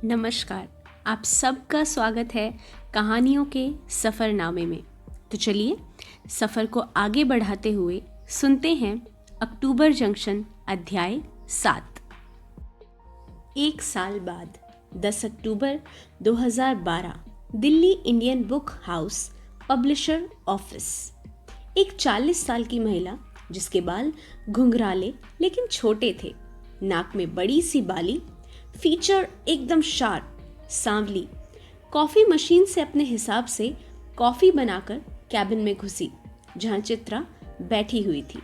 नमस्कार। आप सबका स्वागत है कहानियों के सफ़रनामे में। तो चलिए सफ़र को आगे बढ़ाते हुए सुनते हैं अक्टूबर जंक्शन अध्याय 7। एक साल बाद 10 अक्टूबर 2012 Delhi Indian book house publisher office. एक 40 साल की महिला जिसके बाल घुंघराले लेकिन छोटे थे, नाक में बड़ी सी बाली, फीचर एकदम शार्प, सांवली, कॉफी मशीन से अपने हिसाब से कॉफी बनाकर कैबिन में घुसी जहां चित्रा बैठी हुई थी।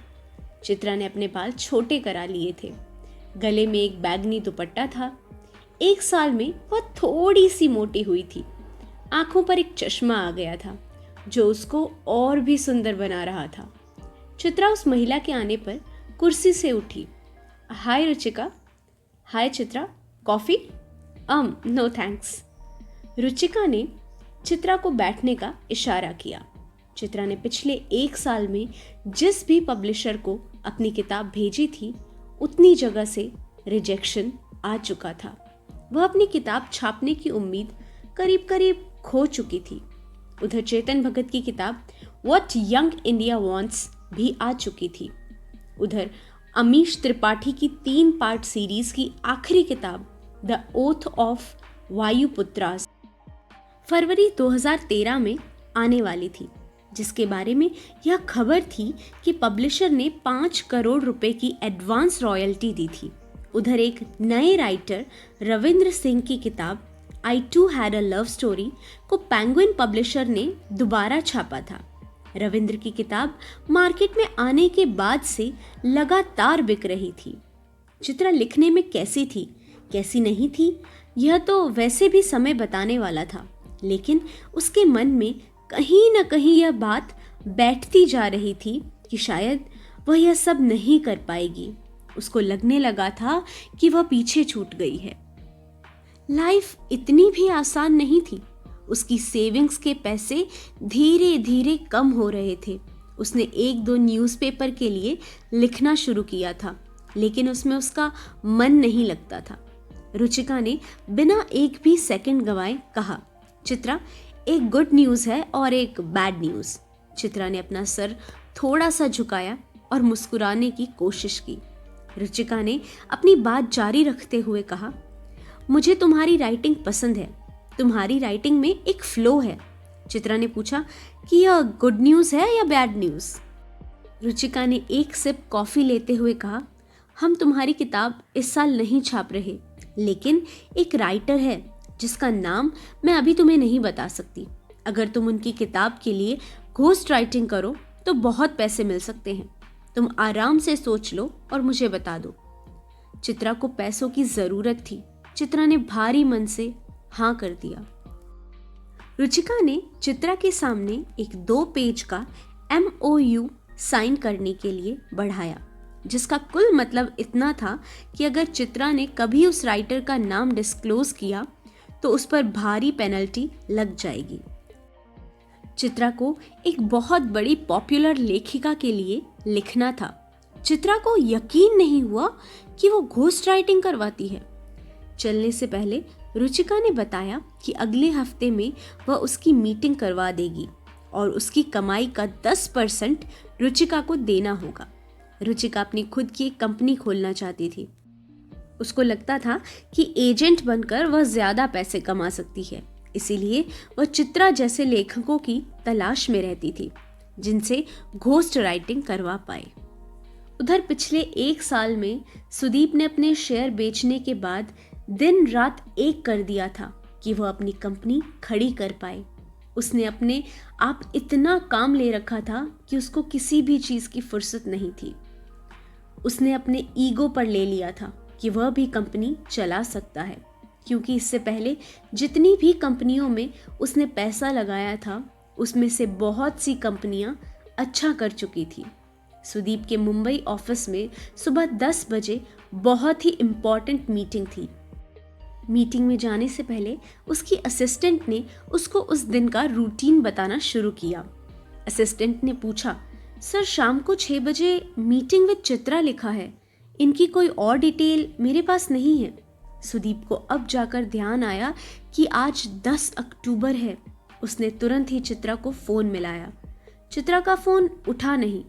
चित्रा ने अपने बाल छोटे करा लिए थे, गले में एक बैगनी दुपट्टा था। एक साल में वह थोड़ी सी मोटी हुई थी। आंखों पर एक चश्मा आ गया था जो उसको और भी सुंदर बना रहा था। चित्रा उस महिला के आने पर कुर्सी से उठी। Hi Ruchika. Hi Chitra, coffee? No thanks. Ruchika ने चित्रा को बैठने का इशारा किया। चित्रा ने पिछले एक साल में जिस भी पब्लिशर को अपनी किताब भेजी थी, उतनी जगह से रिजेक्शन आ चुका था। वह अपनी किताब छापने की उम्मीद करीब करीब खो चुकी थी। उधर चेतन भगत की किताब व्हाट यंग इंडिया वांट्स भी आ चुकी थी। उधर अमीश त्रिपाठी की 3 पार्ट सीरीज की आखिरी किताब द ओथ ऑफ वायुपुत्रास फरवरी 2013 में आने वाली थी, जिसके बारे में यह खबर थी कि पब्लिशर ने 5 करोड़ रुपए की एडवांस रॉयल्टी दी थी। उधर एक नए राइटर रविंद्र सिंह की किताब I too had a love story को पेंगुइन पब्लिशर ने दोबारा छापा था। रविंद्र की किताब मार्केट में आने के बाद से लगातार बिक रही थी। चित्रा लिखने में कैसी थी, कैसी नहीं थी, यह तो वैसे भी समय बताने वाला था, लेकिन उसके मन में कहीं न कहीं यह बात बैठती जा रही थी कि शायद वह यह सब नहीं कर पाएगी। उसको लगने लगा था कि वह पीछे छूट गई है। लाइफ इतनी भी आसान नहीं थी। उसकी सेविंग्स के पैसे धीरे धीरे कम हो रहे थे। उसने 1-2 न्यूज़पेपर के लिए लिखना शुरू किया था, लेकिन उसमें उसका मन नहीं लगता था। रुचिका ने बिना एक भी सेकंड गंवाए कहा, चित्रा, एक गुड न्यूज़ है और एक बैड न्यूज़। चित्रा ने अपना सर थोड़ा सा झुकाया और मुस्कुराने की कोशिश की। रुचिका ने अपनी बात जारी रखते हुए कहा, मुझे तुम्हारी राइटिंग पसंद है। तुम्हारी राइटिंग में एक फ्लो है। चित्रा ने पूछा कि यह गुड न्यूज़ है या बैड न्यूज़? रुचिका ने एक सिप कॉफ़ी लेते हुए कहा, हम तुम्हारी किताब इस साल नहीं छाप रहे, लेकिन एक राइटर है जिसका नाम मैं अभी तुम्हें नहीं बता सकती। अगर तुम उनकी किताब के लिए घोस्ट राइटिंग करो तो बहुत पैसे मिल सकते हैं। तुम आराम से सोच लो और मुझे बता दो। चित्रा को पैसों की ज़रूरत थी। चित्रा ने भारी मन से हाँ कर दिया। रुचिका ने चित्रा के सामने एक 2 पेज का MOU साइन करने के लिए बढ़ाया, जिसका कुल मतलब इतना था कि अगर चित्रा ने कभी उस राइटर का नाम डिस्क्लोज किया तो उस पर भारी पेनल्टी लग जाएगी। चित्रा को एक बहुत बड़ी पॉपुलर लेखिका के लिए लिखना था। चित्रा को यकीन नहीं हुआ कि वो घोस्ट राइटिंग करवाती है। चलने से पहले रुचिका ने बताया कि अगले हफ्ते में वह उसकी मीटिंग करवा देगी और उसकी कमाई का 10% रुचिका को देना होगा। रुचिका अपनी खुद की एक कंपनी खोलना चाहती थी। उसको लगता था कि एजेंट बनकर वह ज़्यादा पैसे कमा सकती है, इसीलिए वह चित्रा जैसे लेखकों की तलाश में रहती थी जिनसे घोस्ट राइटिंग करवा पाए। उधर पिछले 1 साल में सुदीप ने अपने शेयर बेचने के बाद दिन रात एक कर दिया था कि वह अपनी कंपनी खड़ी कर पाए। उसने अपने आप इतना काम ले रखा था कि उसको किसी भी चीज़ की फुर्सत नहीं थी। उसने अपने ईगो पर ले लिया था कि वह भी कंपनी चला सकता है, क्योंकि इससे पहले जितनी भी कंपनियों में उसने पैसा लगाया था, उसमें से बहुत सी कंपनियां अच्छा कर चुकी थी। सुदीप के मुंबई ऑफिस में सुबह 10 बजे बहुत ही इम्पॉर्टेंट मीटिंग थी। मीटिंग में जाने से पहले उसकी असिस्टेंट ने उसको उस दिन का रूटीन बताना शुरू किया। असिस्टेंट ने पूछा, सर शाम को 6 बजे मीटिंग विद चित्रा लिखा है, इनकी कोई और डिटेल मेरे पास नहीं है। सुदीप को अब जाकर ध्यान आया कि आज 10 अक्टूबर है। उसने तुरंत ही चित्रा को फ़ोन मिलाया। चित्रा का फ़ोन उठा नहीं।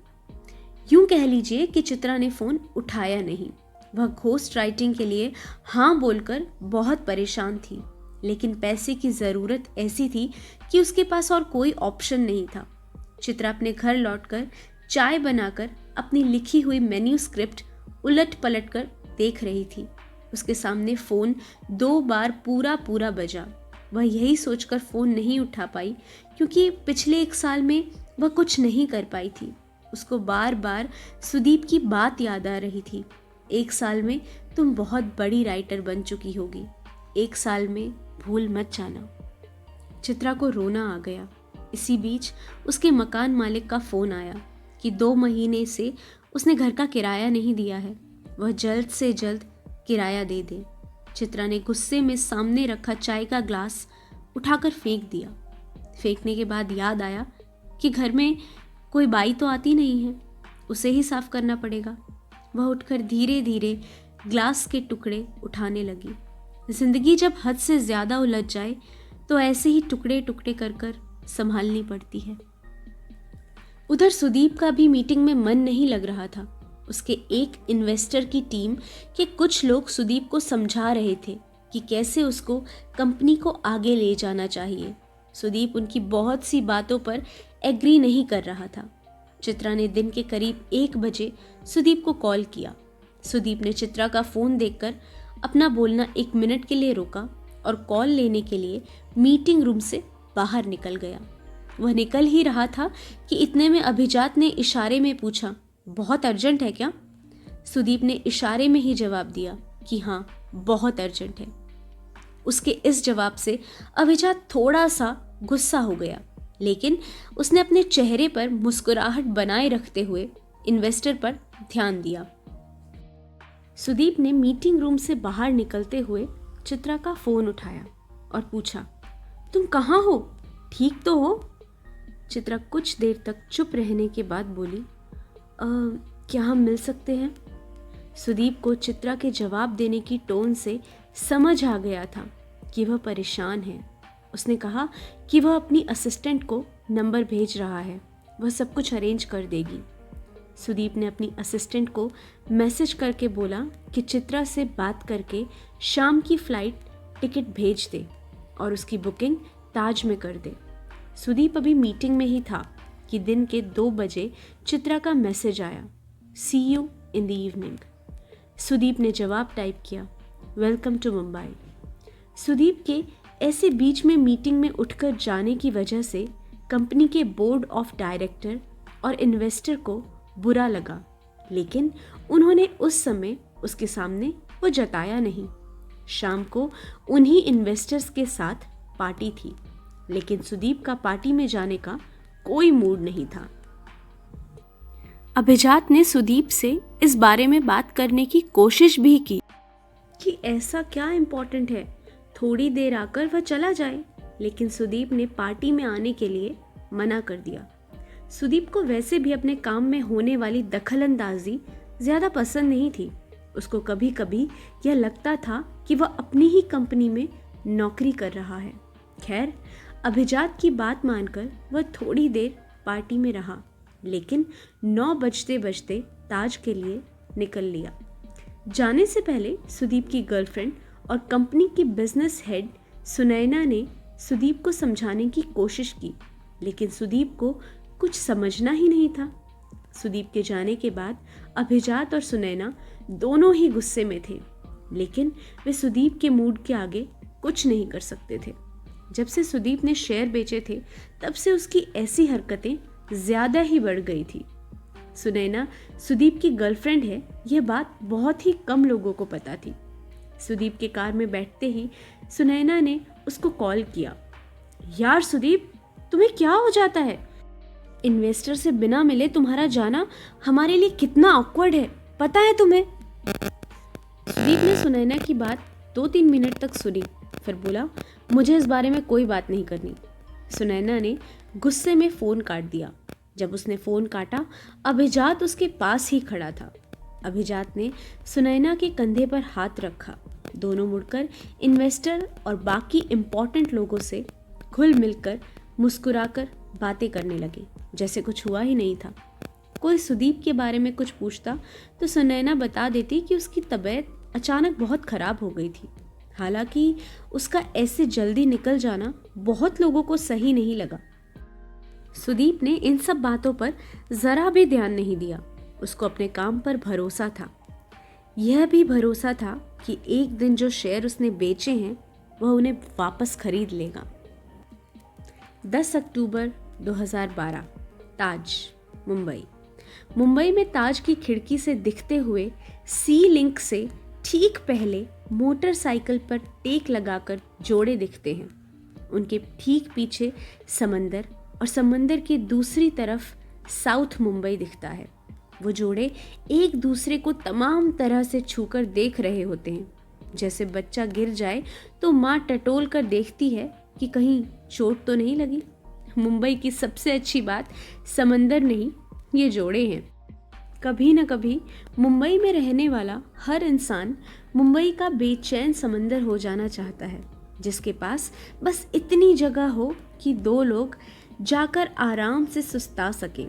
यूं कह लीजिए कि चित्रा ने फ़ोन उठाया नहीं। वह घोस्ट राइटिंग के लिए हाँ बोलकर बहुत परेशान थी, लेकिन पैसे की ज़रूरत ऐसी थी कि उसके पास और कोई ऑप्शन नहीं था। चित्रा अपने घर लौटकर चाय बनाकर अपनी लिखी हुई मेन्यू स्क्रिप्ट उलट पलट कर देख रही थी। उसके सामने फ़ोन 2 बार पूरा बजा। वह यही सोचकर फ़ोन नहीं उठा पाई क्योंकि पिछले 1 साल में वह कुछ नहीं कर पाई थी। उसको बार बार सुदीप की बात याद आ रही थी। 1 साल में तुम बहुत बड़ी राइटर बन चुकी होगी। 1 साल में भूल मत जाना। चित्रा को रोना आ गया। इसी बीच उसके मकान मालिक का फ़ोन आया कि 2 महीने से उसने घर का किराया नहीं दिया है। वह जल्द से जल्द किराया दे दे। चित्रा ने गुस्से में सामने रखा चाय का ग्लास उठाकर फेंक दिया। फेंकने के बाद याद आया कि घर में कोई बाई तो आती नहीं है, उसे ही साफ करना पड़ेगा। वह उठकर धीरे धीरे ग्लास के टुकड़े उठाने लगी। जिंदगी जब हद से ज़्यादा उलझ जाए तो ऐसे ही टुकड़े टुकड़े कर कर संभालनी पड़ती है। उधर सुदीप का भी मीटिंग में मन नहीं लग रहा था। उसके एक इन्वेस्टर की टीम के कुछ लोग सुदीप को समझा रहे थे कि कैसे उसको कंपनी को आगे ले जाना चाहिए। सुदीप उनकी बहुत सी बातों पर एग्री नहीं कर रहा था। चित्रा ने दिन के करीब 1 बजे सुदीप को कॉल किया। सुदीप ने चित्रा का फ़ोन देखकर अपना बोलना 1 मिनट के लिए रोका और कॉल लेने के लिए मीटिंग रूम से बाहर निकल गया। वह निकल ही रहा था कि इतने में अभिजात ने इशारे में पूछा, बहुत अर्जेंट है क्या? सुदीप ने इशारे में ही जवाब दिया कि हाँ, बहुत अर्जेंट है। उसके इस जवाब से अभिजात थोड़ा सा गुस्सा हो गया, लेकिन उसने अपने चेहरे पर मुस्कुराहट बनाए रखते हुए इन्वेस्टर पर ध्यान दिया। सुदीप ने मीटिंग रूम से बाहर निकलते हुए चित्रा का फ़ोन उठाया और पूछा, तुम कहाँ हो? ठीक तो हो? चित्रा कुछ देर तक चुप रहने के बाद बोली, क्या हम मिल सकते हैं? सुदीप को चित्रा के जवाब देने की टोन से समझ आ गया था कि वह परेशान है। उसने कहा कि वह अपनी असिस्टेंट को नंबर भेज रहा है, वह सब कुछ अरेंज कर देगी। सुदीप ने अपनी असिस्टेंट को मैसेज करके बोला कि चित्रा से बात करके शाम की फ़्लाइट टिकट भेज दे और उसकी बुकिंग ताज में कर दे। सुदीप अभी मीटिंग में ही था कि दिन के 2 बजे चित्रा का मैसेज आया, see you in the evening. Sudeep ने जवाब टाइप किया, वेलकम टू मुंबई। सुदीप के ऐसे बीच में मीटिंग में उठकर जाने की वजह से कंपनी के बोर्ड ऑफ डायरेक्टर और इन्वेस्टर को बुरा लगा, लेकिन उन्होंने उस समय उसके सामने वो जताया नहीं। शाम को उन्हीं इन्वेस्टर्स के साथ पार्टी थी, लेकिन सुदीप का पार्टी में जाने का कोई मूड नहीं था। अभिजात ने सुदीप से इस बारे में बात करने की कोशिश भी की कि ऐसा क्या इम्पोर्टेंट है, थोड़ी देर आकर वह चला जाए, लेकिन सुदीप ने पार्टी में आने के लिए मना कर दिया। सुदीप को वैसे भी अपने काम में होने वाली दखलंदाजी ज़्यादा पसंद नहीं थी। उसको कभी कभी यह लगता था कि वह अपनी ही कंपनी में नौकरी कर रहा है। खैर, अभिजात की बात मानकर वह थोड़ी देर पार्टी में रहा, लेकिन 9 बजते बजते ताज के लिए निकल लिया। जाने से पहले सुदीप की गर्लफ्रेंड और कंपनी की बिजनेस हेड सुनैना ने सुदीप को समझाने की कोशिश की, लेकिन सुदीप को कुछ समझना ही नहीं था। सुदीप के जाने के बाद अभिजात और सुनैना दोनों ही गुस्से में थे, लेकिन वे सुदीप के मूड के आगे कुछ नहीं कर सकते थे। जब से सुदीप ने शेयर बेचे थे, तब से उसकी ऐसी हरकतें ज़्यादा ही बढ़ गई थी। सुनैना सुदीप की गर्लफ्रेंड है, यह बात बहुत ही कम लोगों को पता थी। सुदीप के कार में बैठते ही सुनैना ने उसको कॉल किया, यार सुदीप, तुम्हें क्या हो जाता है? इन्वेस्टर से बिना मिले तुम्हारा जाना हमारे लिए कितना ऑकवर्ड है, पता है तुम्हें? सुदीप ने सुनैना की बात 2-3 मिनट तक सुनी, फिर बोला, मुझे इस बारे में कोई बात नहीं करनी। सुनैना ने गुस्से में फ़ोन काट दिया। जब उसने फ़ोन काटा, अभिजात उसके पास ही खड़ा था। अभिजात ने सुनैना के कंधे पर हाथ रखा दोनों मुड़कर इन्वेस्टर और बाकी इम्पोर्टेंट लोगों से घुल मिलकर मुस्कुराकर बातें करने लगे, जैसे कुछ हुआ ही नहीं था। कोई सुदीप के बारे में कुछ पूछता तो सुनैना बता देती कि उसकी तबीयत अचानक बहुत खराब हो गई थी। हालांकि उसका ऐसे जल्दी निकल जाना बहुत लोगों को सही नहीं लगा। सुदीप ने इन सब बातों पर जरा भी ध्यान नहीं दिया। उसको अपने काम पर भरोसा था। यह भी भरोसा था कि एक दिन जो शेयर उसने बेचे हैं वह उन्हें वापस खरीद लेगा। 10 अक्टूबर 2012, ताज, मुंबई। मुंबई में ताज की खिड़की से दिखते हुए सी लिंक से ठीक पहले मोटरसाइकिल पर टेक लगाकर जोड़े दिखते हैं। उनके ठीक पीछे समंदर और समंदर की दूसरी तरफ साउथ मुंबई दिखता है। वो जोड़े एक दूसरे को तमाम तरह से छूकर देख रहे होते हैं। जैसे बच्चा गिर जाए तो माँ टटोल कर देखती है कि कहीं चोट तो नहीं लगी। मुंबई की सबसे अच्छी बात समंदर नहीं, ये जोड़े हैं। कभी न कभी मुंबई में रहने वाला हर इंसान मुंबई का बेचैन समंदर हो जाना चाहता है, जिसके पास बस इतनी जगह हो कि दो लोग जाकर आराम से सुस्ता सकें।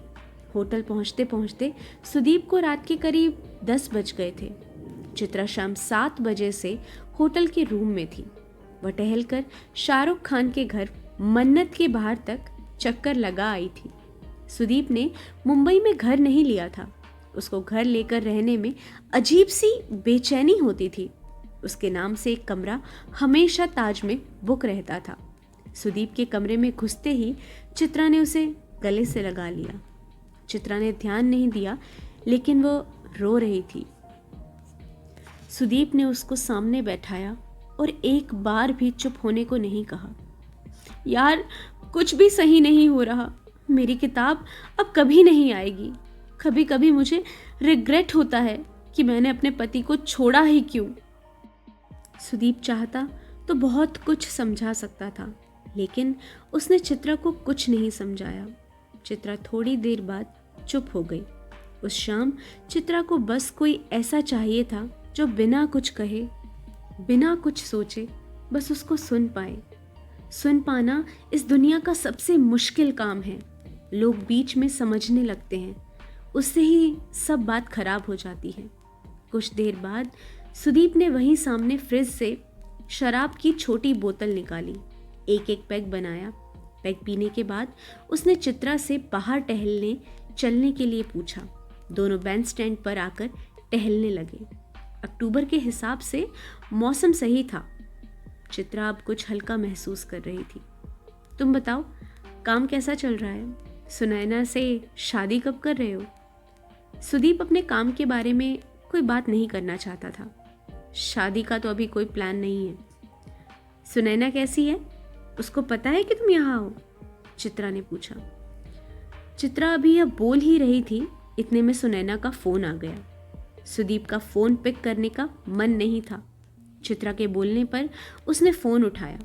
होटल पहुंचते पहुंचते सुदीप को रात के करीब 10 बज गए थे। चित्रा शाम 7 बजे से होटल के रूम में थी। वह टहलकर शाहरुख खान के घर मन्नत के बाहर तक चक्कर लगा आई थी। सुदीप ने मुंबई में घर नहीं लिया था। उसको घर लेकर रहने में अजीब सी बेचैनी होती थी। उसके नाम से एक कमरा हमेशा ताज में बुक रहता था। सुदीप के कमरे में घुसते ही चित्रा ने उसे गले से लगा लिया। चित्रा ने ध्यान नहीं दिया, लेकिन वो रो रही थी। सुदीप ने उसको सामने बैठाया और एक बार भी चुप होने को नहीं कहा। यार, कुछ भी सही नहीं हो रहा। मेरी किताब अब कभी नहीं आएगी। कभी कभी मुझे रिग्रेट होता है कि मैंने अपने पति को छोड़ा ही क्यों। सुदीप चाहता तो बहुत कुछ समझा सकता था, लेकिन उसने चित्रा को कुछ नहीं समझाया। चित्रा थोड़ी देर बाद चुप हो गई। उस शाम चित्रा को बस कोई ऐसा चाहिए था जो बिना कुछ कहे, बिना कुछ सोचे, बस उसको सुन पाए। सुन पाना इस दुनिया का सबसे मुश्किल काम है। लोग बीच में समझने लगते हैं, उससे ही सब बात खराब हो जाती है। कुछ देर बाद सुदीप ने वहीं सामने फ्रिज से शराब की छोटी बोतल निकाली। एक एक पैग बनाया। पैग पीने के बाद उसने चित्रा से बाहर टहलने चलने के लिए पूछा। दोनों बैंड स्टैंड पर आकर टहलने लगे। अक्टूबर के हिसाब से मौसम सही था। चित्रा अब कुछ हल्का महसूस कर रही थी। तुम बताओ, काम कैसा चल रहा है? सुनैना से शादी कब कर रहे हो? सुदीप अपने काम के बारे में कोई बात नहीं करना चाहता था। शादी का तो अभी कोई प्लान नहीं है। सुनैना कैसी है? उसको पता है कि तुम यहाँ हो? चित्रा ने पूछा। चित्रा अभी यह बोल ही रही थी, इतने में सुनैना का फोन आ गया। सुदीप का फोन पिक करने का मन नहीं था। चित्रा के बोलने पर उसने फोन उठाया।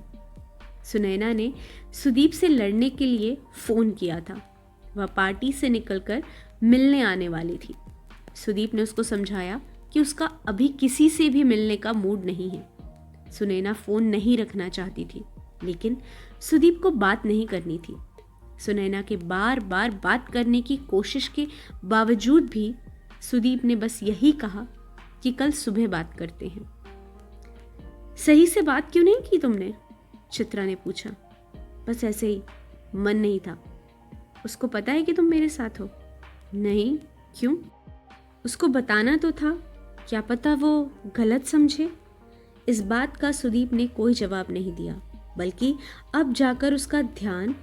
सुनैना ने सुदीप से लड़ने के लिए फोन किया था। वह पार्टी से निकलकर मिलने आने वाली थी। सुदीप ने उसको समझाया कि उसका अभी किसी से भी मिलने का मूड नहीं है। सुनैना फोन नहीं रखना चाहती थी, लेकिन सुदीप को बात नहीं करनी थी। सुनैना के बार बार बात करने की कोशिश के बावजूद भी सुदीप ने बस यही कहा कि कल सुबह बात करते हैं। सही से बात क्यों नहीं की तुमने? चित्रा ने पूछा। बस ऐसे ही, मन नहीं था। उसको पता है कि तुम मेरे साथ हो? नहीं, क्यों? उसको बताना तो था, क्या पता वो गलत समझे। इस बात का सुदीप ने कोई जवाब नहीं दिया, बल्कि अब जाकर उसका ध्यान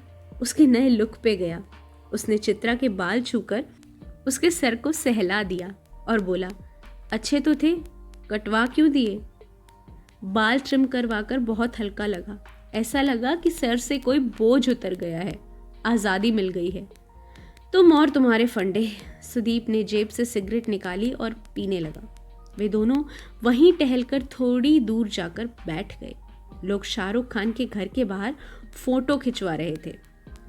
उसके नए लुक पे गया। उसने चित्रा के बाल छूकर उसके सर को सहला दिया और बोला, अच्छे तो थे, कटवा क्यों दिए? बाल ट्रिम करवाकर बहुत हल्का लगा। ऐसा लगा कि सर से कोई बोझ उतर गया है, आज़ादी मिल गई है। तुम और तुम्हारे फंडे। सुदीप ने जेब से सिगरेट निकाली और पीने लगा। वे दोनों वहीं टहलकर थोड़ी दूर जाकर बैठ गए। लोग शाहरुख खान के घर के बाहर फोटो खिंचवा रहे थे।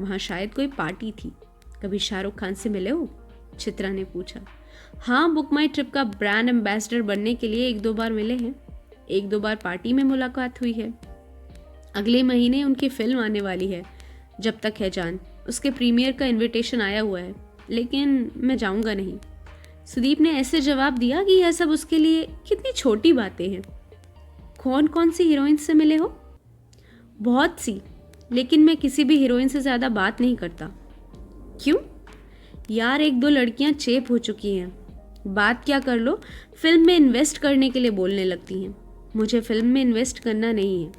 वहाँ शायद कोई पार्टी थी। कभी शाहरुख खान से मिले हो? चित्रा ने पूछा। हाँ, बुक माई ट्रिप का ब्रांड एम्बेसडर बनने के लिए 1-2 बार मिले हैं। 1-2 बार पार्टी में मुलाकात हुई है। अगले महीने उनकी फिल्म आने वाली है, जब तक है जान। उसके प्रीमियर का इनविटेशन आया हुआ है, लेकिन मैं जाऊंगा नहीं। सुदीप ने ऐसे जवाब दिया कि यह सब उसके लिए कितनी छोटी बातें हैं। कौन कौन सी हीरोइन से मिले हो? बहुत सी, लेकिन मैं किसी भी हीरोइन से ज़्यादा बात नहीं करता। क्यों? यार, 1-2 लड़कियां चेप हो चुकी हैं। बात क्या कर लो, फिल्म में इन्वेस्ट करने के लिए बोलने लगती हैं। मुझे फिल्म में इन्वेस्ट करना नहीं है,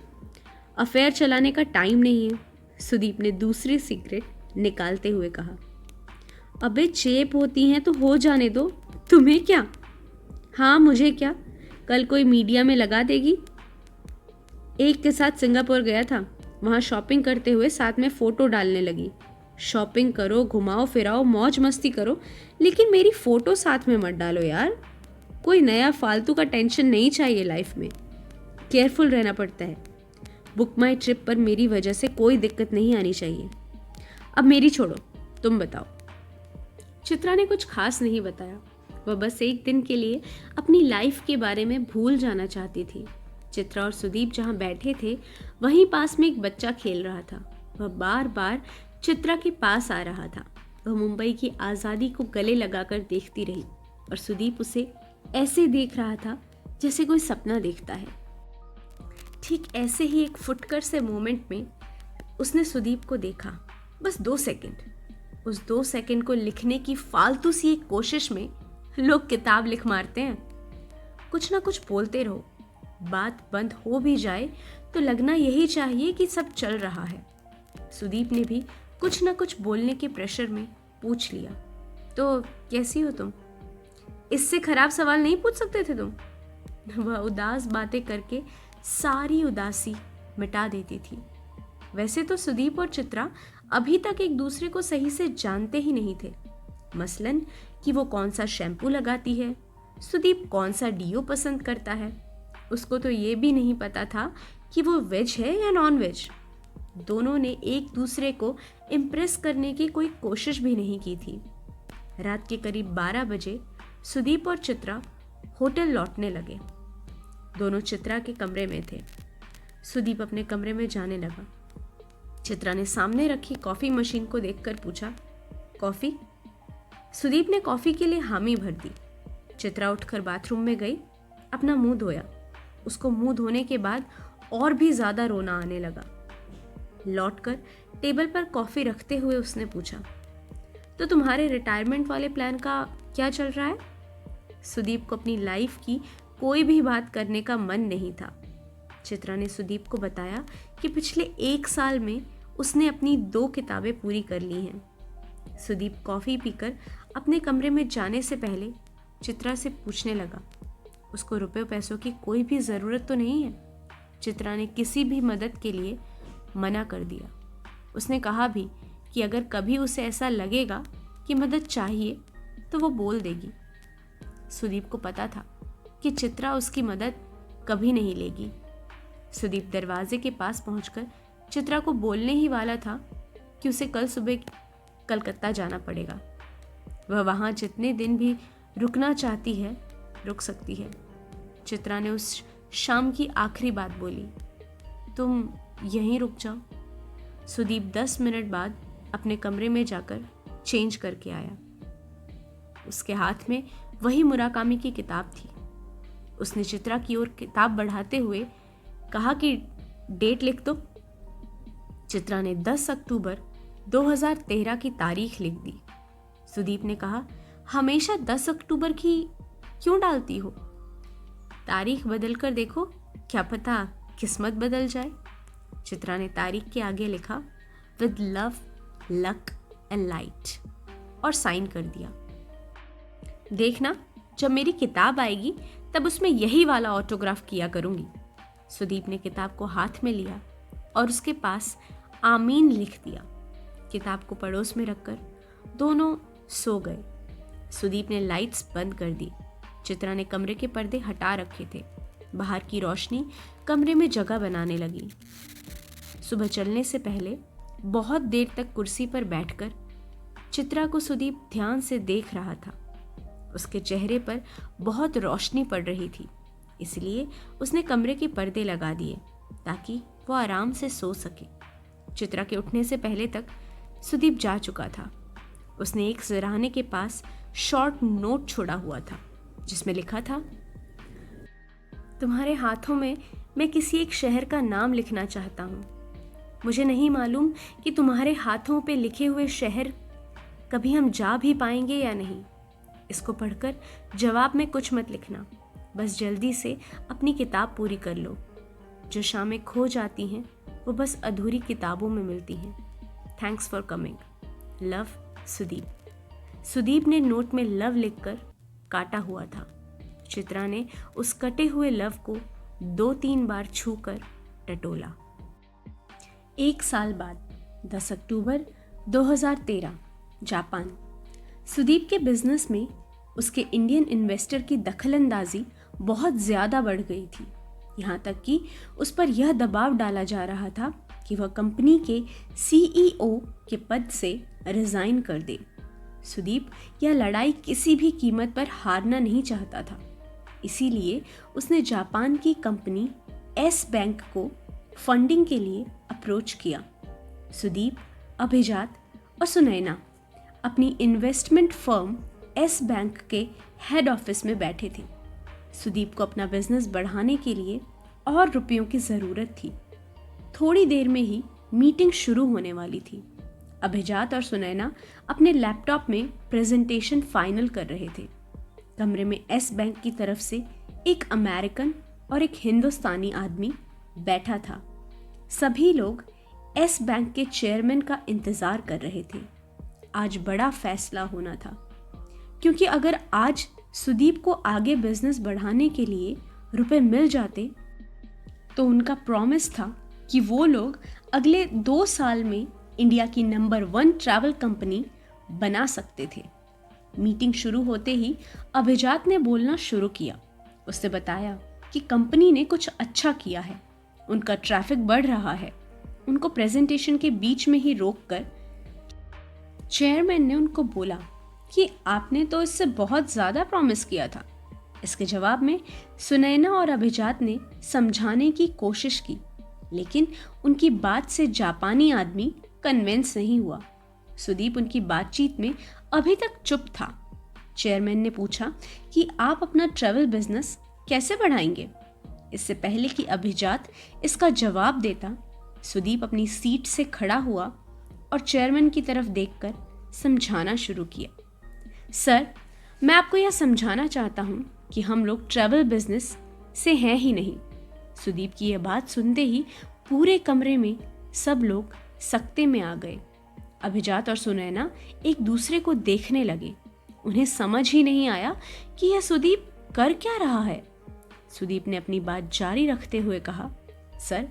अफेयर चलाने का टाइम नहीं है। सुदीप ने दूसरी सिगरेट निकालते हुए कहा। अबे, चेप होती हैं तो हो जाने दो, तुम्हें क्या? हाँ, मुझे क्या, कल कोई मीडिया में लगा देगी। एक के साथ सिंगापुर गया था, वहाँ शॉपिंग करते हुए साथ में फ़ोटो डालने लगी। शॉपिंग करो, घुमाओ फिराओ, मौज मस्ती करो, लेकिन मेरी फ़ोटो साथ में मत डालो यार। कोई नया फालतू का टेंशन नहीं चाहिए लाइफ में। केयरफुल रहना पड़ता है। बुक माई ट्रिप पर मेरी वजह से कोई दिक्कत नहीं आनी चाहिए। अब मेरी छोड़ो, तुम बताओ। चित्रा ने कुछ खास नहीं बताया। वह बस एक दिन के लिए अपनी लाइफ के बारे में भूल जाना चाहती थी। चित्रा और सुदीप जहाँ बैठे थे, वहीं पास में एक बच्चा खेल रहा था। वह बार बार चित्रा के पास आ रहा था। वह मुंबई की आज़ादी को गले लगाकर देखती रही और सुदीप उसे ऐसे देख रहा था जैसे कोई सपना देखता है। ठीक ऐसे ही एक फुटकर से मोमेंट में उसने सुदीप को देखा, बस 2 सेकंड। उस 2 सेकंड को लिखने की फालतू सी एक कोशिश में लोग किताब लिख मारते हैं। कुछ ना कुछ बोलते रहो, बात बंद हो भी जाए तो लगना यही चाहिए कि सब चल रहा है। सुदीप ने भी कुछ ना कुछ बोलने के प्रेशर में पूछ लिया, तो कैसी हो तुम? इससे खराब सवाल नहीं पूछ सकते थे तुम? वह उदास बातें करके सारी उदासी मिटा देती थी। वैसे तो सुदीप और चित्रा अभी तक एक दूसरे को सही से जानते ही नहीं थे। मसलन कि वो कौन सा शैम्पू लगाती है, सुदीप कौन सा डीओ पसंद करता है। उसको तो ये भी नहीं पता था कि वो वेज है या नॉन वेज। दोनों ने एक दूसरे को इम्प्रेस करने की कोई कोशिश भी नहीं की थी। रात के करीब 12 बजे सुदीप और चित्रा होटल लौटने लगे। दोनों चित्रा के कमरे में थे। सुदीप अपने कमरे में जाने लगा। चित्रा ने सामने रखी कॉफ़ी मशीन को देखकर पूछा, कॉफ़ी? सुदीप ने कॉफ़ी के लिए हामी भर दी। चित्रा उठकर बाथरूम में गई, अपना मुंह धोया। उसको मुंह धोने के बाद और भी ज़्यादा रोना आने लगा। लौटकर टेबल पर कॉफ़ी रखते हुए उसने पूछा, तो तुम्हारे रिटायरमेंट वाले प्लान का क्या चल रहा है? सुदीप को अपनी लाइफ की कोई भी बात करने का मन नहीं था। चित्रा ने सुदीप को बताया कि पिछले 1 साल में उसने अपनी 2 किताबें पूरी कर ली हैं। सुदीप कॉफ़ी पीकर अपने कमरे में जाने से पहले चित्रा से पूछने लगा, उसको रुपए पैसों की कोई भी ज़रूरत तो नहीं है? चित्रा ने किसी भी मदद के लिए मना कर दिया। उसने कहा भी कि अगर कभी उसे ऐसा लगेगा कि मदद चाहिए तो वो बोल देगी। सुदीप को पता था कि चित्रा उसकी मदद कभी नहीं लेगी। सुदीप दरवाजे के पास पहुंचकर चित्रा को बोलने ही वाला था कि उसे कल सुबह कलकत्ता जाना पड़ेगा। वह वहाँ जितने दिन भी रुकना चाहती है रुक सकती है। चित्रा ने उस शाम की आखिरी बात बोली, तुम यहीं रुक जाओ। सुदीप 10 मिनट बाद अपने कमरे में जाकर चेंज करके आया। उसके हाथ में वही मुराकामी की किताब थी। उसने चित्रा की ओर किताब बढ़ाते हुए कहा कि डेट लिख दो। चित्रा ने 10 अक्टूबर 2013 की तारीख लिख दी। सुदीप ने कहा, हमेशा 10 अक्टूबर की क्यों डालती हो? तारीख बदल कर देखो, क्या पता किस्मत बदल जाए। चित्रा ने तारीख के आगे लिखा, with love, luck and light, और साइन कर दिया। देखना, जब मेरी किताब आएगी तब उसमें यही वाला ऑटोग्राफ किया करूंगी। सुदीप ने किताब को हाथ में लिया और उसके पास आमीन लिख दिया। किताब को पड़ोस में रखकर दोनों सो गए। सुदीप ने लाइट्स बंद कर दी। चित्रा ने कमरे के पर्दे हटा रखे थे। बाहर की रोशनी कमरे में जगह बनाने लगी। सुबह चलने से पहले बहुत देर तक कुर्सी पर बैठकर चित्रा को सुदीप ध्यान से देख रहा था। उसके चेहरे पर बहुत रोशनी पड़ रही थी। इसलिए उसने कमरे के पर्दे लगा दिए ताकि वो आराम से सो सके। चित्रा के उठने से पहले तक सुदीप जा चुका था। उसने एक सिरहाने के पास शॉर्ट नोट छोड़ा हुआ था जिसमें लिखा था, तुम्हारे हाथों में मैं किसी एक शहर का नाम लिखना चाहता हूँ। मुझे नहीं मालूम कि तुम्हारे हाथों पे लिखे हुए शहर कभी हम जा भी पाएंगे या नहीं। इसको पढ़कर जवाब में कुछ मत लिखना, बस जल्दी से अपनी किताब पूरी कर लो। जो शामें खो जाती हैं वो बस अधूरी किताबों में मिलती हैं। Thanks for coming, love, Sudeep. Sudeep ने नोट में लव लिखकर काटा हुआ था। चित्रा ने उस कटे हुए लव को 2-3 बार छूकर टटोला। 1 साल बाद 10 अक्टूबर 2013, जापान। सुदीप के बिजनेस में उसके इंडियन इन्वेस्टर की दखलंदाजी बहुत ज़्यादा बढ़ गई थी। यहाँ तक कि उस पर यह दबाव डाला जा रहा था कि वह कंपनी के CEO के पद से रिज़ाइन कर दे। सुदीप यह लड़ाई किसी भी कीमत पर हारना नहीं चाहता था। इसीलिए उसने जापान की कंपनी एस बैंक को फंडिंग के लिए अप्रोच किया। सुदीप, अभिजात और सुनैना अपनी इन्वेस्टमेंट फर्म एस बैंक के हेड ऑफिस में बैठे थे। सुदीप को अपना बिजनेस बढ़ाने के लिए और रुपयों की ज़रूरत थी। थोड़ी देर में ही मीटिंग शुरू होने वाली थी। अभिजात और सुनैना अपने लैपटॉप में प्रेजेंटेशन फाइनल कर रहे थे। कमरे में एस बैंक की तरफ से एक अमेरिकन और एक हिंदुस्तानी आदमी बैठा था। सभी लोग एस बैंक के चेयरमैन का इंतज़ार कर रहे थे। आज बड़ा फैसला होना था, क्योंकि अगर आज सुदीप को आगे बिजनेस बढ़ाने के लिए रुपए मिल जाते तो उनका प्रॉमिस था कि वो लोग अगले 2 साल में इंडिया की नंबर 1 ट्रैवल कंपनी बना सकते थे। मीटिंग शुरू होते ही अभिजात ने बोलना शुरू किया। उसने बताया कि कंपनी ने कुछ अच्छा किया है, उनका ट्रैफिक बढ़ रहा है। उनको प्रेजेंटेशन के बीच में ही रोककर चेयरमैन ने उनको बोला कि आपने तो इससे बहुत ज़्यादा प्रॉमिस किया था। इसके जवाब में सुनैना और अभिजात ने समझाने की कोशिश की, लेकिन उनकी बात से जापानी आदमी कन्विंस नहीं हुआ। सुदीप उनकी बातचीत में अभी तक चुप था। चेयरमैन ने पूछा कि आप अपना ट्रैवल बिजनेस कैसे बढ़ाएंगे। इससे पहले कि अभिजात इसका जवाब देता, सुदीप अपनी सीट से खड़ा हुआ और चेयरमैन की तरफ देखकर समझाना शुरू किया। सर, मैं आपको यह समझाना चाहता हूँ कि हम लोग ट्रैवल बिजनेस से हैं ही नहीं। सुदीप की यह बात सुनते ही पूरे कमरे में सब लोग सकते में आ गए। अभिजात और सुनैना एक दूसरे को देखने लगे। उन्हें समझ ही नहीं आया कि यह सुदीप कर क्या रहा है। सुदीप ने अपनी बात जारी रखते हुए कहा, सर,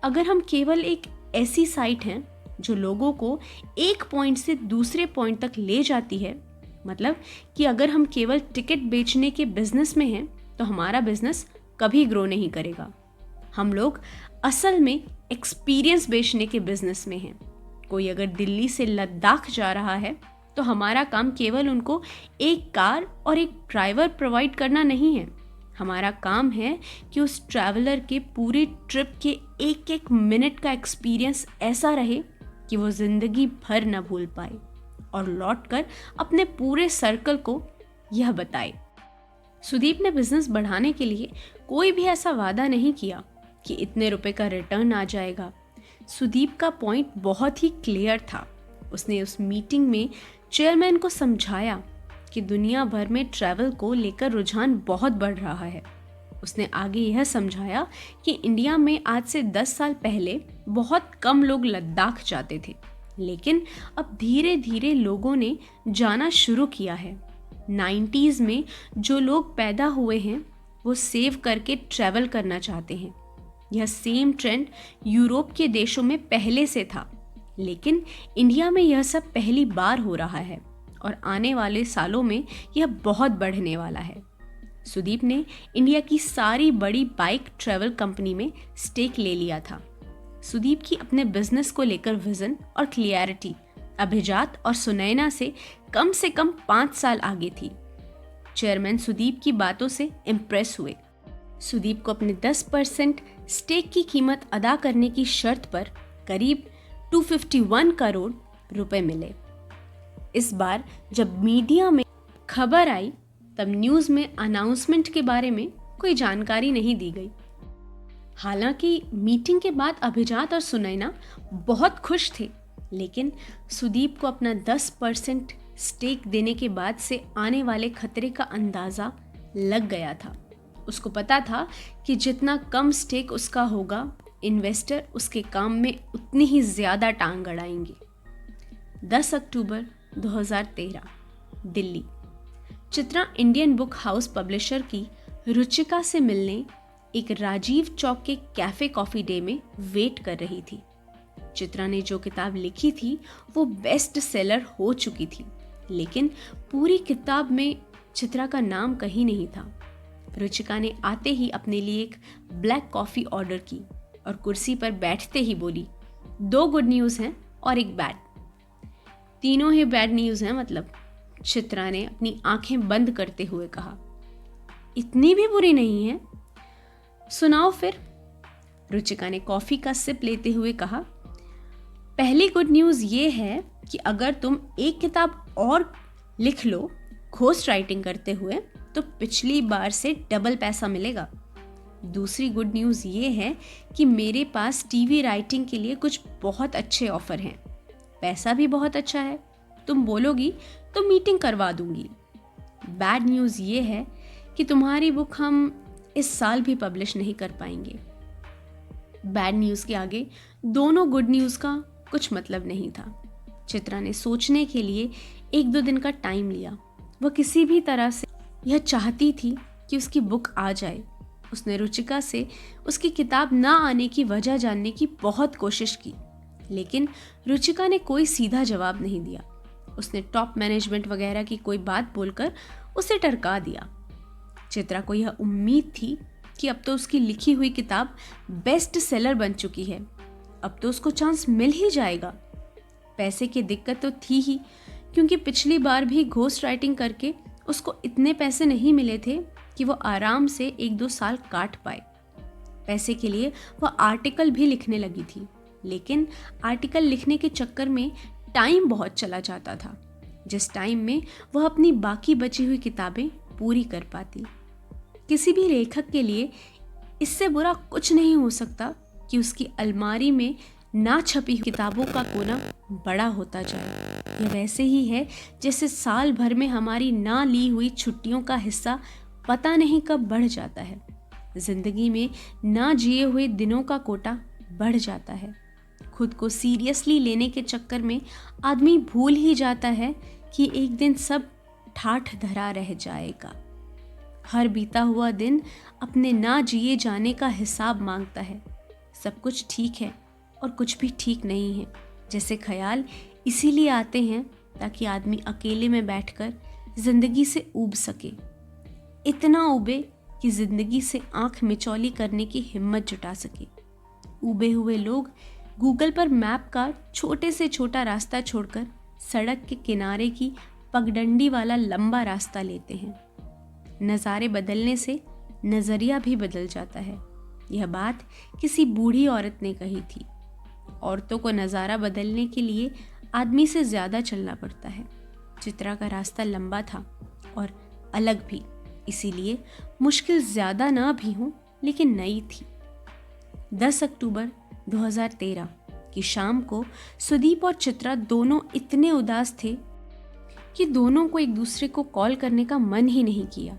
अगर हम केवल एक ऐसी साइट हैं जो लोगों को एक पॉइंट से दूसरे पॉइंट तक ले जाती है, मतलब कि अगर हम केवल टिकट बेचने के बिजनेस में हैं तो हमारा बिजनेस कभी ग्रो नहीं करेगा। हम लोग असल में एक्सपीरियंस बेचने के बिजनेस में हैं। कोई अगर दिल्ली से लद्दाख जा रहा है तो हमारा काम केवल उनको एक कार और एक ड्राइवर प्रोवाइड करना नहीं है। हमारा काम है कि उस ट्रैवलर के पूरे ट्रिप के एक एक मिनट का एक्सपीरियंस ऐसा रहे कि वो ज़िंदगी भर न भूल पाए और लौटकर अपने पूरे सर्कल को यह बताए। सुदीप ने बिजनेस बढ़ाने के लिए कोई भी ऐसा वादा नहीं किया कि इतने रुपए का रिटर्न आ जाएगा। सुदीप का पॉइंट बहुत ही क्लियर था। उसने उस मीटिंग में चेयरमैन को समझाया कि दुनिया भर में ट्रैवल को लेकर रुझान बहुत बढ़ रहा है। उसने आगे यह समझाया कि इंडिया में आज से 10 साल पहले बहुत कम लोग लद्दाख जाते थे, लेकिन अब धीरे धीरे लोगों ने जाना शुरू किया है। 90s में जो लोग पैदा हुए हैं वो सेव करके ट्रैवल करना चाहते हैं। यह सेम ट्रेंड यूरोप के देशों में पहले से था, लेकिन इंडिया में यह सब पहली बार हो रहा है और आने वाले सालों में यह बहुत बढ़ने वाला है। सुदीप ने इंडिया की सारी बड़ी बाइक ट्रैवल कंपनी में स्टेक ले लिया था। सुदीप की अपने बिजनेस को लेकर विजन और क्लियरिटी अभिजात और सुनैना से कम 5 साल आगे थी। चेयरमैन सुदीप की बातों से इम्प्रेस हुए। सुदीप को अपने 10% स्टेक की कीमत अदा करने की शर्त पर करीब 251 करोड़ रुपए मिले। इस बार जब मीडिया में खबर आई तब न्यूज़ में अनाउंसमेंट के बारे में कोई जानकारी नहीं दी गई। हालांकि मीटिंग के बाद अभिजात और सुनैना बहुत खुश थे, लेकिन सुदीप को अपना 10% स्टेक देने के बाद से आने वाले खतरे का अंदाज़ा लग गया था। उसको पता था कि जितना कम स्टेक उसका होगा, इन्वेस्टर उसके काम में उतनी ही ज़्यादा टांग अड़ाएंगे। 10 अक्टूबर 2013, Delhi. Chitra Indian book house publisher की रुचिका से मिलने एक राजीव चौक के कैफ़े कॉफ़ी डे में वेट कर रही थी। चित्रा ने जो किताब लिखी थी वो बेस्ट सेलर हो चुकी थी, लेकिन पूरी किताब में चित्रा का नाम कहीं नहीं था। रुचिका ने आते ही अपने लिए एक ब्लैक कॉफ़ी ऑर्डर की और कुर्सी पर बैठते ही बोली, 2 गुड न्यूज़ हैं और एक बैड। तीनों ही बैड न्यूज़ हैं मतलब, चित्रा ने अपनी आंखें बंद करते हुए कहा। इतनी भी बुरी नहीं है, सुनाओ फिर। रुचिका ने कॉफ़ी का सिप लेते हुए कहा, पहली गुड न्यूज़ ये है कि अगर तुम एक किताब और लिख लो घोस्ट राइटिंग करते हुए तो पिछली बार से डबल पैसा मिलेगा। दूसरी गुड न्यूज़ ये है कि मेरे पास टीवी राइटिंग के लिए कुछ बहुत अच्छे ऑफ़र हैं, पैसा भी बहुत अच्छा है, तुम बोलोगी तो मीटिंग करवा दूंगी। बैड न्यूज़ ये है कि तुम्हारी बुक हम इस साल भी पब्लिश नहीं कर पाएंगे। बैड न्यूज़ के आगे दोनों गुड न्यूज़ का कुछ मतलब नहीं था। चित्रा ने सोचने के लिए 1-2 दिन का टाइम लिया। वह किसी भी तरह से यह चाहती थी कि उसकी बुक आ जाए। उसने रुचिका से उसकी किताब ना आने की वजह जानने की बहुत कोशिश की, लेकिन रुचिका ने कोई सीधा जवाब नहीं दिया। उसने टॉप मैनेजमेंट वगैरह की कोई बात बोलकर उसे टरका दिया। चित्रा को यह उम्मीद थी कि अब तो उसकी लिखी हुई किताब बेस्ट सेलर बन चुकी है, अब तो उसको चांस मिल ही जाएगा। पैसे की दिक्कत तो थी ही, क्योंकि पिछली बार भी घोस्ट राइटिंग करके उसको इतने पैसे नहीं मिले थे कि वो आराम से 1-2 साल काट पाए। पैसे के लिए वह आर्टिकल भी लिखने लगी थी, लेकिन आर्टिकल लिखने के चक्कर में टाइम बहुत चला जाता था, जिस टाइम में वह अपनी बाकी बची हुई किताबें पूरी कर पाती। किसी भी लेखक के लिए इससे बुरा कुछ नहीं हो सकता कि उसकी अलमारी में ना छपी हुई किताबों का कोना बड़ा होता जाए। यह वैसे ही है जैसे साल भर में हमारी ना ली हुई छुट्टियों का हिस्सा पता नहीं कब बढ़ जाता है। जिंदगी में ना जिए हुए दिनों का कोटा बढ़ जाता है। खुद को सीरियसली लेने के चक्कर में आदमी भूल ही जाता है कि एक दिन सब ठाठ धरा रह जाएगा। हर बीता हुआ दिन अपने ना जिए जाने का हिसाब मांगता है। सब कुछ ठीक है और कुछ भी ठीक नहीं है जैसे ख्याल इसीलिए आते हैं ताकि आदमी अकेले में बैठकर जिंदगी से ऊब सके, इतना ऊबे कि जिंदगी से आंख मिचौली करने की हिम्मत जुटा सके। ऊबे हुए लोग गूगल पर मैप का छोटे से छोटा रास्ता छोड़कर सड़क के किनारे की पगडंडी वाला लंबा रास्ता लेते हैं। नज़ारे बदलने से नज़रिया भी बदल जाता है। यह बात किसी बूढ़ी औरत ने कही थी। औरतों को नज़ारा बदलने के लिए आदमी से ज़्यादा चलना पड़ता है। चित्रा का रास्ता लंबा था और अलग भी, इसीलिए मुश्किल ज़्यादा ना भी हो लेकिन नई थी। 10 अक्टूबर 2013 की शाम को सुदीप और चित्रा दोनों इतने उदास थे कि दोनों को एक दूसरे को कॉल करने का मन ही नहीं किया।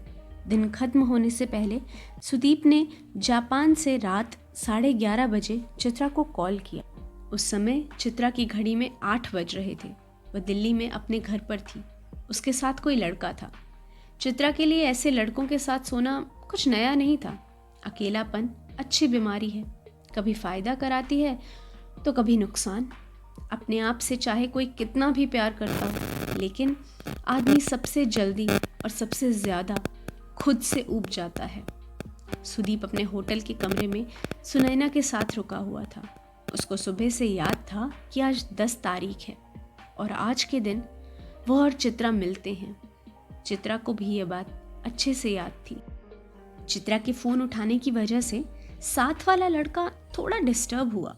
दिन खत्म होने से पहले सुदीप ने जापान से रात 11:30 बजे चित्रा को कॉल किया। उस समय चित्रा की घड़ी में 8 बज रहे थे। वह दिल्ली में अपने घर पर थी। उसके साथ कोई लड़का था। चित्रा के लिए ऐसे लड़कों के साथ सोना कुछ नया नहीं था। अकेलापन अच्छी बीमारी है, कभी फ़ायदा कराती है तो कभी नुकसान। अपने आप से चाहे कोई कितना भी प्यार करता हो, लेकिन आदमी सबसे जल्दी और सबसे ज़्यादा खुद से ऊब जाता है। सुदीप अपने होटल के कमरे में सुनैना के साथ रुका हुआ था। उसको सुबह से याद था कि आज 10 तारीख है और आज के दिन वह और चित्रा मिलते हैं। चित्रा को भी ये बात अच्छे से याद थी। चित्रा के फ़ोन उठाने की वजह से साथ वाला लड़का थोड़ा डिस्टर्ब हुआ।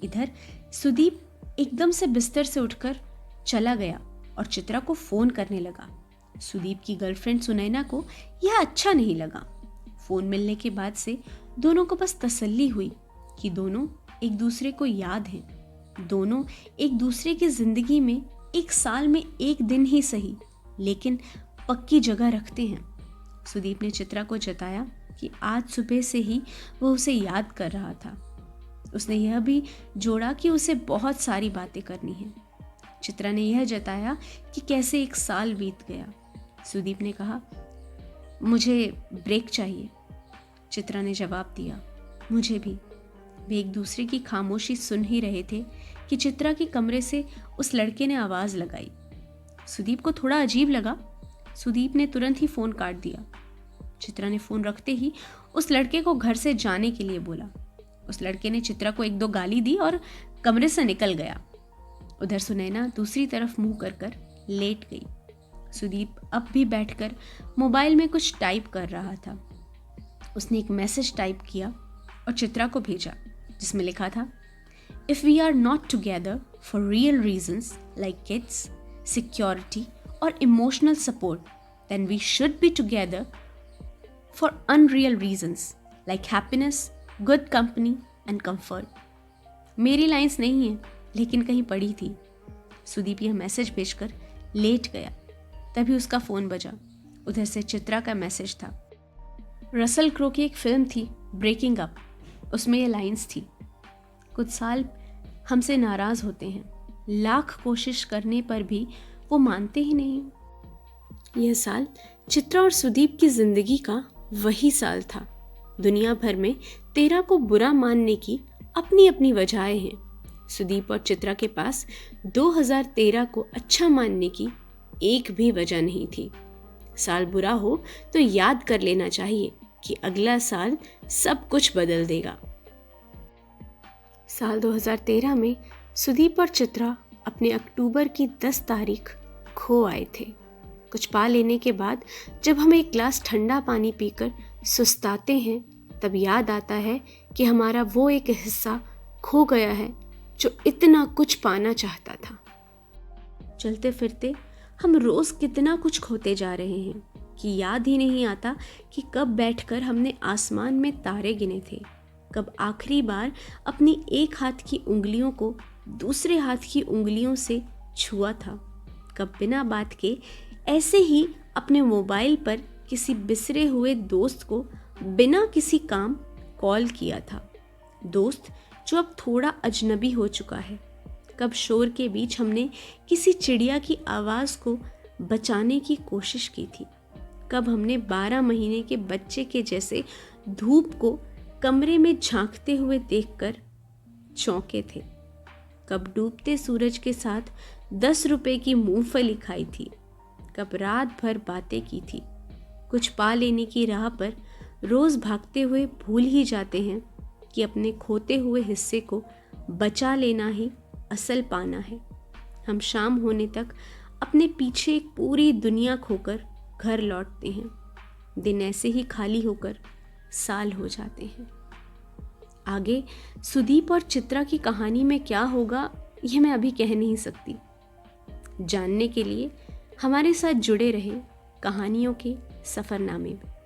इधर सुदीप एकदम से बिस्तर से उठकर चला गया और चित्रा को फ़ोन करने लगा। सुदीप की गर्लफ्रेंड सुनैना को यह अच्छा नहीं लगा। फ़ोन मिलने के बाद से दोनों को बस तसल्ली हुई कि दोनों एक दूसरे को याद हैं। दोनों एक दूसरे की ज़िंदगी में एक साल में एक दिन ही सही लेकिन पक्की जगह रखते हैं। सुदीप ने चित्रा को जताया कि आज सुबह से ही वो उसे याद कर रहा था। उसने यह भी जोड़ा कि उसे बहुत सारी बातें करनी हैं। चित्रा ने यह जताया कि कैसे एक साल बीत गया। सुदीप ने कहा, मुझे ब्रेक चाहिए। चित्रा ने जवाब दिया, मुझे भी। वे एक दूसरे की खामोशी सुन ही रहे थे कि चित्रा के कमरे से उस लड़के ने आवाज़ लगाई। सुदीप को थोड़ा अजीब लगा। सुदीप ने तुरंत ही फ़ोन काट दिया। चित्रा ने फ़ोन रखते ही उस लड़के को घर से जाने के लिए बोला। उस लड़के ने चित्रा को 1-2 गाली दी और कमरे से निकल गया। उधर सुनैना दूसरी तरफ मुंह कर लेट गई। सुदीप अब भी बैठकर मोबाइल में कुछ टाइप कर रहा था। उसने एक मैसेज टाइप किया और चित्रा को भेजा जिसमें लिखा था, if we are not together for real reasons like kids, security और emotional support, then we should be together for unreal reasons like happiness, good company and comfort. मेरी लाइंस नहीं है लेकिन कहीं पढ़ी थी। सुदीप यह मैसेज भेजकर लेट गया। तभी उसका फ़ोन बजा। उधर से चित्रा का मैसेज था। रसल क्रो की एक फिल्म थी ब्रेकिंग अप, उसमें ये लाइंस थी, कुछ साल हमसे नाराज़ होते हैं, लाख कोशिश करने पर भी वो मानते ही नहीं। यह साल चित्रा और सुदीप की ज़िंदगी का वही साल था। दुनिया भर में तेरा को बुरा मानने की अपनी अपनी वजहें हैं। सुदीप और चित्रा के पास 2013 को अच्छा मानने की एक भी वजह नहीं थी। साल बुरा हो तो याद कर लेना चाहिए कि अगला साल सब कुछ बदल देगा। साल 2013 में सुदीप और चित्रा अपने अक्टूबर की 10 तारीख खो आए थे। कुछ पा लेने के बाद जब हम एक गिलास ठंडा पानी पीकर सुस्ताते हैं तब याद आता है कि हमारा वो एक हिस्सा खो गया है जो इतना कुछ पाना चाहता था। चलते फिरते हम रोज़ कितना कुछ खोते जा रहे हैं कि याद ही नहीं आता कि कब बैठकर हमने आसमान में तारे गिने थे, कब आखिरी बार अपनी एक हाथ की उंगलियों को दूसरे हाथ की उंगलियों से छुआ था, कब बिना बात के ऐसे ही अपने मोबाइल पर किसी बिसरे हुए दोस्त को बिना किसी काम कॉल किया था, दोस्त जो अब थोड़ा अजनबी हो चुका है। कब शोर के बीच हमने किसी चिड़िया की आवाज़ को बचाने की कोशिश की थी, कब हमने 12 महीने के बच्चे के जैसे धूप को कमरे में झांकते हुए देखकर चौंके थे, कब डूबते सूरज के साथ 10 रुपए की मूंगफली खाई थी, कब रात भर बातें की थी। कुछ पा लेने की राह पर रोज़ भागते हुए भूल ही जाते हैं कि अपने खोते हुए हिस्से को बचा लेना ही असल पाना है। हम शाम होने तक अपने पीछे एक पूरी दुनिया खोकर घर लौटते हैं। दिन ऐसे ही खाली होकर साल हो जाते हैं। आगे सुदीप और चित्रा की कहानी में क्या होगा यह मैं अभी कह नहीं सकती। जानने के लिए हमारे साथ जुड़े रहे कहानियों के सफ़रनामे में।